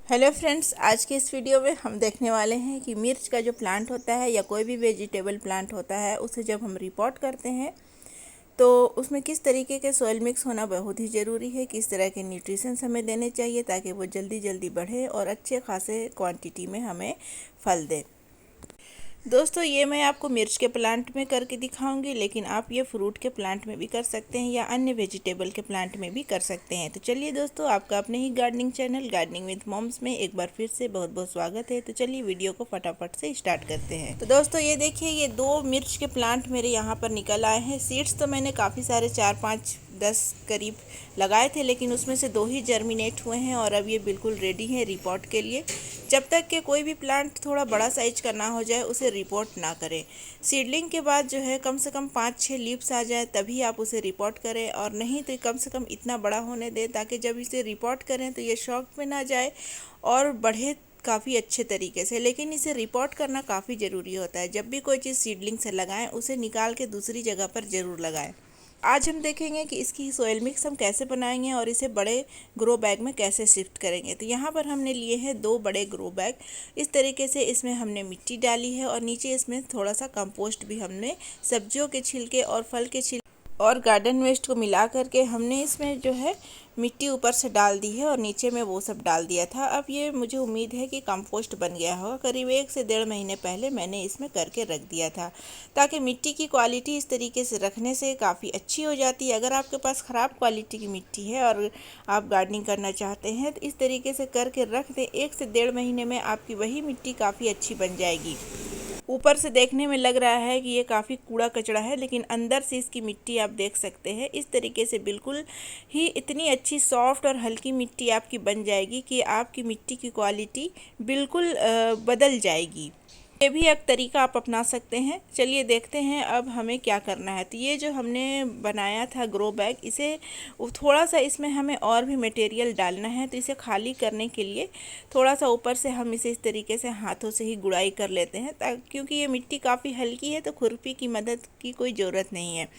Hello friends, आज के इस वीडियो में हम देखने वाले हैं कि मिर्च का जो प्लांट होता है या कोई भी वेजिटेबल प्लांट होता है उसे जब हम रिपोर्ट करते हैं तो उसमें किस तरीके के सॉइल मिक्स होना बहुत ही ज़रूरी है, किस तरह के न्यूट्रिशंस हमें देने चाहिए ताकि वो जल्दी जल्दी बढ़े और अच्छे खासे क्वांटिटी में हमें फल दे। दोस्तों, ये मैं आपको मिर्च के प्लांट में करके दिखाऊंगी, लेकिन आप ये फ्रूट के प्लांट में भी कर सकते हैं या अन्य वेजिटेबल के प्लांट में भी कर सकते हैं। तो चलिए दोस्तों, आपका अपने ही gardening channel gardening with moms में एक बार फिर से बहुत बहुत स्वागत है। तो चलिए वीडियो को फटाफट से स्टार्ट करते हैं। तो दोस्तों, ये देखिए, ये 2 मिर्च के प्लांट मेरे यहाँ पर निकल आए हैं। सीड्स तो मैंने काफ़ी सारे 4, 5, 10 करीब लगाए थे, लेकिन उसमें से 2 ही जर्मिनेट हुए हैं और अब ये बिल्कुल रेडी हैं रिपोर्ट के लिए। जब तक कि कोई भी प्लांट थोड़ा बड़ा साइज का ना हो जाए उसे रिपोर्ट ना करें। सीडलिंग के बाद जो है कम से कम 5-6 लीव्स आ जाए तभी आप उसे रिपोर्ट करें, और नहीं तो कम से कम इतना बड़ा होने दें ताकि जब इसे रिपोर्ट करें तो ये शॉक में ना जाए और बढ़े काफ़ी अच्छे तरीके से। लेकिन इसे रिपोर्ट करना काफ़ी ज़रूरी होता है। जब भी कोई चीज़ सीडलिंग से लगाएं उसे निकाल के दूसरी जगह पर ज़रूर लगाएं। आज हम देखेंगे कि इसकी सोयल मिक्स हम कैसे बनाएंगे और इसे बड़े ग्रो बैग में कैसे शिफ्ट करेंगे। तो यहाँ पर हमने लिए हैं 2 बड़े ग्रो बैग। इस तरीके से इसमें हमने मिट्टी डाली है और नीचे इसमें थोड़ा सा कंपोस्ट भी हमने सब्जियों के छिलके और फल के छिलके और गार्डन वेस्ट को मिला करके हमने इसमें जो है मिट्टी ऊपर से डाल दी है और नीचे में वो सब डाल दिया था। अब ये मुझे उम्मीद है कि कंपोस्ट बन गया होगा। करीब 1 से 1.5 महीने पहले मैंने इसमें करके रख दिया था, ताकि मिट्टी की क्वालिटी इस तरीके से रखने से काफ़ी अच्छी हो जाती है। अगर आपके पास ख़राब क्वालिटी की मिट्टी है और आप गार्डनिंग करना चाहते हैं तो इस तरीके से करके रख दें। 1 से 1.5 महीने में आपकी वही मिट्टी काफ़ी अच्छी बन जाएगी। ऊपर से देखने में लग रहा है कि ये काफ़ी कूड़ा कचड़ा है, लेकिन अंदर से इसकी मिट्टी आप देख सकते हैं। इस तरीके से बिल्कुल ही इतनी अच्छी सॉफ्ट और हल्की मिट्टी आपकी बन जाएगी कि आपकी मिट्टी की क्वालिटी बिल्कुल बदल जाएगी। ये भी एक तरीका आप अपना सकते हैं। चलिए देखते हैं अब हमें क्या करना है। तो ये जो हमने बनाया था ग्रो बैग, इसे थोड़ा सा इसमें हमें और भी मटेरियल डालना है। तो इसे खाली करने के लिए थोड़ा सा ऊपर से हम इसे इस तरीके से हाथों से ही गुड़ाई कर लेते हैं, क्योंकि ये मिट्टी काफ़ी हल्की है तो खुरपी की मदद की कोई ज़रूरत नहीं है।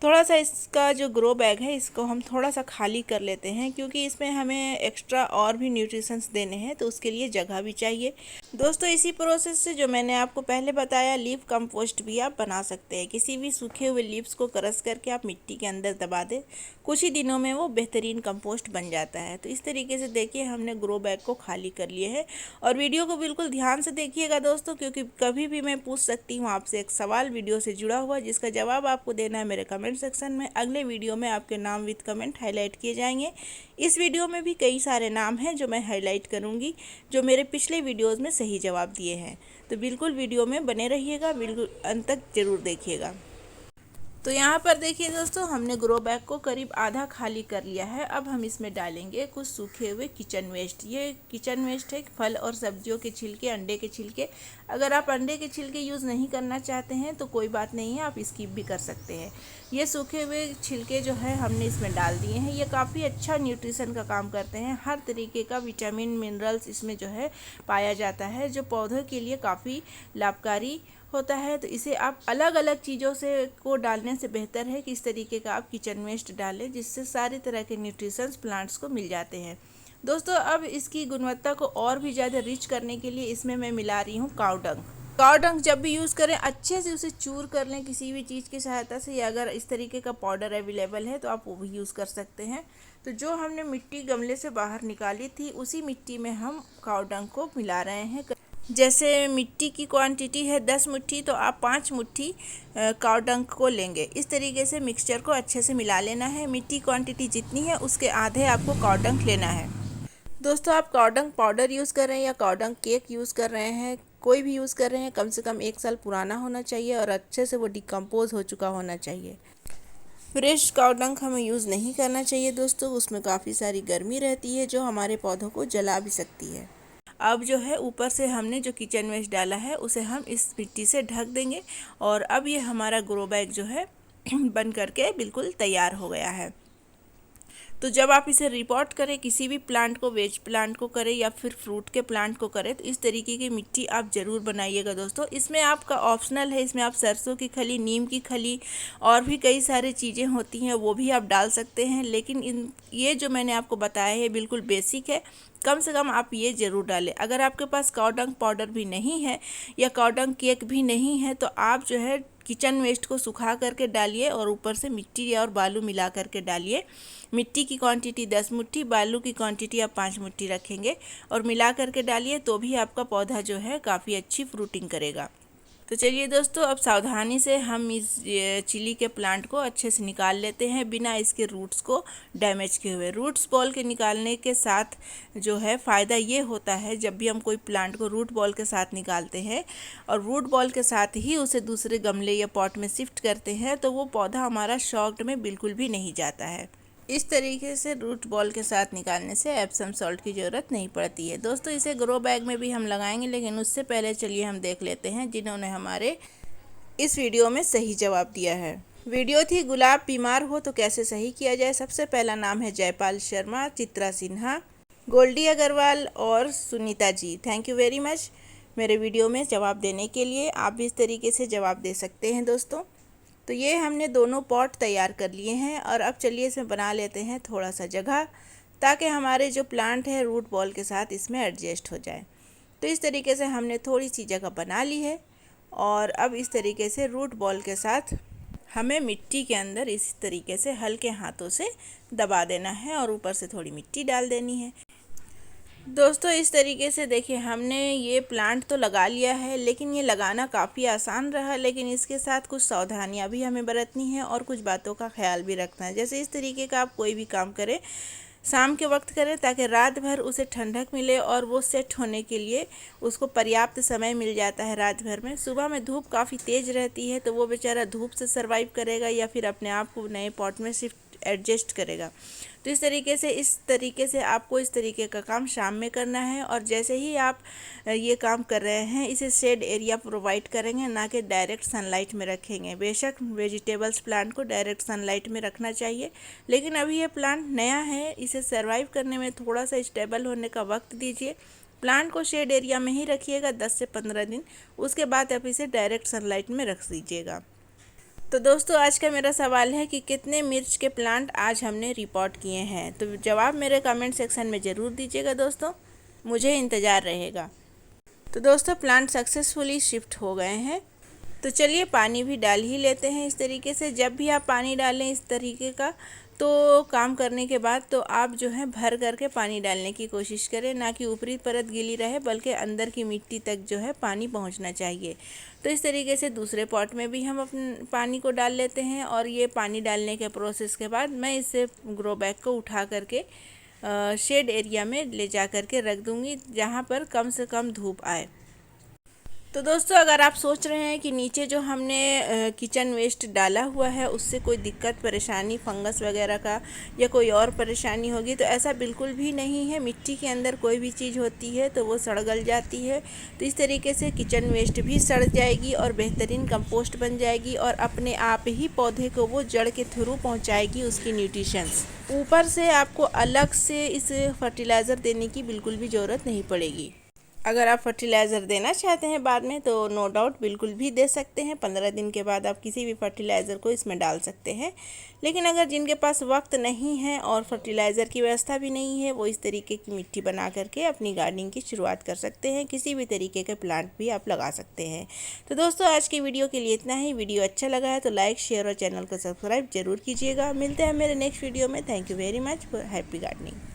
थोड़ा सा इसका जो ग्रो बैग है इसको हम थोड़ा सा खाली कर लेते हैं, क्योंकि इसमें हमें एक्स्ट्रा और भी न्यूट्रिशंस देने हैं तो उसके लिए जगह भी चाहिए। दोस्तों, इसी प्रोसेस से जो मैंने आपको पहले बताया, लीफ कंपोस्ट भी आप बना सकते हैं। किसी भी सूखे हुए लीव्स को क्रश करके आप मिट्टी के अंदर दबा दें, कुछ ही दिनों में वो बेहतरीन कंपोस्ट बन जाता है। तो इस तरीके से देखिए हमने ग्रो बैग को खाली कर लिए है। और वीडियो को बिल्कुल ध्यान से देखिएगा दोस्तों, क्योंकि कभी भी मैं पूछ सकती हूँ आपसे एक सवाल वीडियो से जुड़ा हुआ, जिसका जवाब आपको देना है मेरे कमेंट सेक्शन में। अगले वीडियो में आपके नाम विद कमेंट हाईलाइट किए जाएंगे। इस वीडियो में भी कई सारे नाम हैं जो मैं हाईलाइट करूँगी, जो मेरे पिछले वीडियोज़ में सही जवाब दिए हैं। तो बिल्कुल वीडियो में बने रहिएगा, बिल्कुल अंत तक ज़रूर देखिएगा। तो यहाँ पर देखिए दोस्तों, हमने ग्रो बैग को करीब आधा खाली कर लिया है। अब हम इसमें डालेंगे कुछ सूखे हुए किचन वेस्ट। ये किचन वेस्ट है, फल और सब्जियों के छिलके, अंडे के छिलके। अगर आप अंडे के छिलके यूज़ नहीं करना चाहते हैं तो कोई बात नहीं है, आप स्किप भी कर सकते हैं। ये सूखे हुए छिलके जो है हमने इसमें डाल दिए हैं। ये काफ़ी अच्छा न्यूट्रिशन का काम करते हैं। हर तरीके का विटामिन मिनरल्स इसमें जो है पाया जाता है, जो पौधों के लिए काफ़ी लाभकारी होता है। तो इसे आप अलग अलग चीज़ों से को डालने से बेहतर है कि इस तरीके का आप किचन वेस्ट डालें, जिससे सारी तरह के न्यूट्रिशंस प्लांट्स को मिल जाते हैं। दोस्तों, अब इसकी गुणवत्ता को और भी ज़्यादा रिच करने के लिए इसमें मैं मिला रही हूँ काऊ डंग। काऊ डंग जब भी यूज़ करें अच्छे से उसे चूर कर लें किसी भी चीज़ की सहायता से, या अगर इस तरीके का पाउडर अवेलेबल है तो आप वो भी यूज़ कर सकते हैं। तो जो हमने मिट्टी गमले से बाहर निकाली थी उसी मिट्टी में हम काऊ डंग को मिला रहे हैं। जैसे मिट्टी की क्वांटिटी है 10 मुट्ठी, तो आप 5 मुट्ठी काऊ डंग को लेंगे। इस तरीके से मिक्सचर को अच्छे से मिला लेना है। मिट्टी क्वांटिटी जितनी है उसके आधे आपको काऊ डंग लेना है। दोस्तों, आप काऊ डंग पाउडर यूज़ कर रहे हैं या काऊ डंग केक यूज़ कर रहे हैं, कोई भी यूज़ कर रहे हैं, कम से कम 1 साल पुराना होना चाहिए और अच्छे से वो डिकम्पोज हो चुका होना चाहिए। फ्रेश काऊ डंग हमें यूज़ नहीं करना चाहिए दोस्तों, उसमें काफ़ी सारी गर्मी रहती है जो हमारे पौधों को जला भी सकती है। अब जो है ऊपर से हमने जो किचन वेस्ट डाला है उसे हम इस मिट्टी से ढक देंगे, और अब ये हमारा ग्रो बैग जो है बन करके बिल्कुल तैयार हो गया है। तो जब आप इसे रिपोर्ट करें, किसी भी प्लांट को, वेज प्लांट को करें या फिर फ्रूट के प्लांट को करें, तो इस तरीके की मिट्टी आप ज़रूर बनाइएगा दोस्तों। इसमें आपका ऑप्शनल है, इसमें आप सरसों की खली, नीम की खली और भी कई सारी चीज़ें होती हैं वो भी आप डाल सकते हैं, लेकिन ये जो मैंने आपको बताया है बिल्कुल बेसिक है। कम से कम आप ये ज़रूर डालें। अगर आपके पास काऊ डंग पाउडर भी नहीं है या काऊ डंग केक भी नहीं है तो आप जो है किचन वेस्ट को सुखा करके डालिए और ऊपर से मिट्टी और बालू मिला करके डालिए। मिट्टी की क्वांटिटी 10 मुट्ठी, बालू की क्वांटिटी आप 5 मुट्ठी रखेंगे और मिला करके डालिए, तो भी आपका पौधा जो है काफ़ी अच्छी फ्रूटिंग करेगा। तो चलिए दोस्तों, अब सावधानी से हम इस चिली के प्लांट को अच्छे से निकाल लेते हैं बिना इसके रूट्स को डैमेज किए हुए। रूट्स बॉल के निकालने के साथ जो है फ़ायदा ये होता है, जब भी हम कोई प्लांट को रूट बॉल के साथ निकालते हैं और रूट बॉल के साथ ही उसे दूसरे गमले या पॉट में शिफ्ट करते हैं, तो वो पौधा हमारा शॉक्ड में बिल्कुल भी नहीं जाता है। इस तरीके से रूट बॉल के साथ निकालने से एप्सम सॉल्ट की ज़रूरत नहीं पड़ती है। दोस्तों, इसे ग्रो बैग में भी हम लगाएंगे, लेकिन उससे पहले चलिए हम देख लेते हैं जिन्होंने हमारे इस वीडियो में सही जवाब दिया है। वीडियो थी गुलाब बीमार हो तो कैसे सही किया जाए। सबसे पहला नाम है जयपाल शर्मा, चित्रा सिन्हा, गोल्डी अग्रवाल और Sunita ji. Thank you very much मेरे वीडियो में जवाब देने के लिए। आप भी इस तरीके से जवाब दे सकते हैं दोस्तों। तो ये हमने दोनों पॉट तैयार कर लिए हैं और अब चलिए इसमें बना लेते हैं थोड़ा सा जगह, ताकि हमारे जो प्लांट है रूट बॉल के साथ इसमें एडजस्ट हो जाए। तो इस तरीके से हमने थोड़ी सी जगह बना ली है और अब इस तरीके से रूट बॉल के साथ हमें मिट्टी के अंदर इस तरीके से हल्के हाथों से दबा देना है और ऊपर से थोड़ी मिट्टी डाल देनी है। दोस्तों, इस तरीके से देखिए हमने ये प्लांट तो लगा लिया है, लेकिन ये लगाना काफ़ी आसान रहा, लेकिन इसके साथ कुछ सावधानियां भी हमें बरतनी है और कुछ बातों का ख्याल भी रखना है। जैसे इस तरीके का आप कोई भी काम करें शाम के वक्त करें, ताकि रात भर उसे ठंडक मिले और वो सेट होने के लिए उसको पर्याप्त समय मिल जाता है रात भर में। सुबह में धूप काफ़ी तेज़ रहती है, तो वो बेचारा धूप से सर्वाइव करेगा या फिर अपने आप को नए पॉट में शिफ्ट एडजस्ट करेगा। तो इस तरीके से आपको इस तरीके का काम शाम में करना है और जैसे ही आप ये काम कर रहे हैं इसे शेड एरिया प्रोवाइड करेंगे, ना कि डायरेक्ट सनलाइट में रखेंगे। बेशक वेजिटेबल्स प्लांट को डायरेक्ट सनलाइट में रखना चाहिए, लेकिन अभी ये प्लांट नया है, इसे सर्वाइव करने में थोड़ा सा स्टेबल होने का वक्त दीजिए। प्लांट को शेड एरिया में ही रखिएगा 10 से 15 दिन, उसके बाद आप इसे डायरेक्ट सनलाइट में रख दीजिएगा। तो दोस्तों, आज का मेरा सवाल है कि कितने मिर्च के प्लांट आज हमने रिपोर्ट किए हैं। तो जवाब मेरे कमेंट सेक्शन में ज़रूर दीजिएगा दोस्तों, मुझे इंतज़ार रहेगा। तो दोस्तों, प्लांट सक्सेसफुली शिफ्ट हो गए हैं। तो चलिए पानी भी डाल ही लेते हैं इस तरीके से। जब भी आप पानी डालें इस तरीके का, तो काम करने के बाद तो आप जो है भर करके पानी डालने की कोशिश करें, ना कि ऊपरी परत गीली रहे बल्कि अंदर की मिट्टी तक जो है पानी पहुंचना चाहिए। तो इस तरीके से दूसरे पॉट में भी हम अपने पानी को डाल लेते हैं और ये पानी डालने के प्रोसेस के बाद मैं इसे ग्रो बैग को उठा करके शेड एरिया में ले जा करके रख दूँगी, जहाँ पर कम से कम धूप आए। तो दोस्तों, अगर आप सोच रहे हैं कि नीचे जो हमने किचन वेस्ट डाला हुआ है उससे कोई दिक्कत परेशानी, फंगस वगैरह का या कोई और परेशानी होगी, तो ऐसा बिल्कुल भी नहीं है। मिट्टी के अंदर कोई भी चीज़ होती है तो वो सड़ गल जाती है। तो इस तरीके से किचन वेस्ट भी सड़ जाएगी और बेहतरीन कंपोस्ट बन जाएगी और अपने आप ही पौधे को वो जड़ के थ्रू पहुँचाएगी उसकी न्यूट्रिशंस। ऊपर से आपको अलग से इस फर्टिलाइज़र देने की बिल्कुल भी ज़रूरत नहीं पड़ेगी। अगर आप फर्टिलाइज़र देना चाहते हैं बाद में, तो नो डाउट बिल्कुल भी दे सकते हैं। 15 दिन के बाद आप किसी भी फर्टिलाइज़र को इसमें डाल सकते हैं। लेकिन अगर जिनके पास वक्त नहीं है और फर्टिलाइज़र की व्यवस्था भी नहीं है, वो इस तरीके की मिट्टी बना करके अपनी गार्डनिंग की शुरुआत कर सकते हैं। किसी भी तरीके के प्लांट भी आप लगा सकते हैं। तो दोस्तों, आज की वीडियो के लिए इतना ही। वीडियो अच्छा लगा है तो लाइक, शेयर और चैनल को सब्सक्राइब जरूर कीजिएगा। मिलते हैं मेरे नेक्स्ट वीडियो में। Thank you very much. Happy gardening.